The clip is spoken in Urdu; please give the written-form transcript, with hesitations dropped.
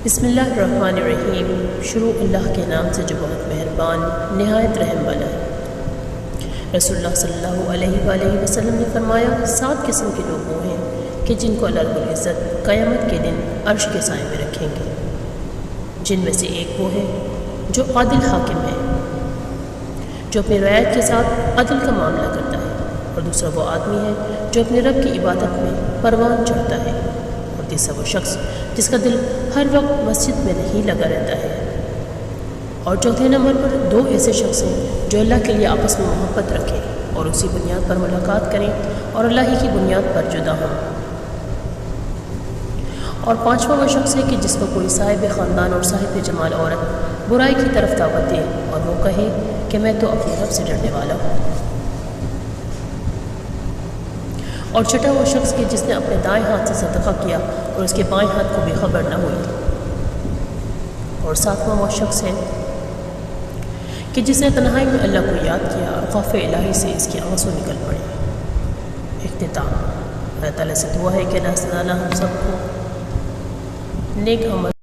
بسم اللہ الرحمن الرحیم۔ شروع اللہ کے نام سے جو بہت مہربان نہایت رحم والا ہے۔ رسول اللہ صلی اللہ علیہ وآلہ وسلم نے فرمایا 7 قسم کے لوگ وہ ہیں کہ جن کو اللہ رب العزت قیامت کے دن عرش کے سائے میں رکھیں گے، جن میں سے ایک وہ ہے جو عادل حاکم ہے، جو اپنی رعیت کے ساتھ عدل کا معاملہ کرتا ہے، اور دوسرا وہ آدمی ہے جو اپنے رب کی عبادت میں پروان چڑھتا ہے، اور تیسرا وہ شخص جس کا دل ہر وقت مسجد میں نہیں لگا رہتا ہے، اور چوتھے نمبر پر 2 ایسے شخص ہیں جو اللہ کے لیے آپس میں محبت رکھیں اور اسی بنیاد پر ملاقات کریں اور اللہ ہی کی بنیاد پر جدا ہوں، اور 5واں وہ شخص ہے کہ جس کو کوئی صاحب خاندان اور صاحب جمال عورت برائی کی طرف دعوت دے اور وہ کہے کہ میں تو اپنے رب سے ڈرنے والا ہوں، اور 6واں وہ شخص کہ جس نے اپنے دائیں ہاتھ سے صدقہ کیا اور اس کے بائیں ہاتھ کو بھی خبر نہ ہوئی، اور 7واں وہ شخص ہے کہ جس نے تنہائی میں اللہ کو یاد کیا اور خوف الہی سے اس کے آنسو نکل پڑے۔ اختتام۔ اللہ تعالیٰ سے دعا ہے کہ اللہ تعالیٰ ہم سب کو نیک عمل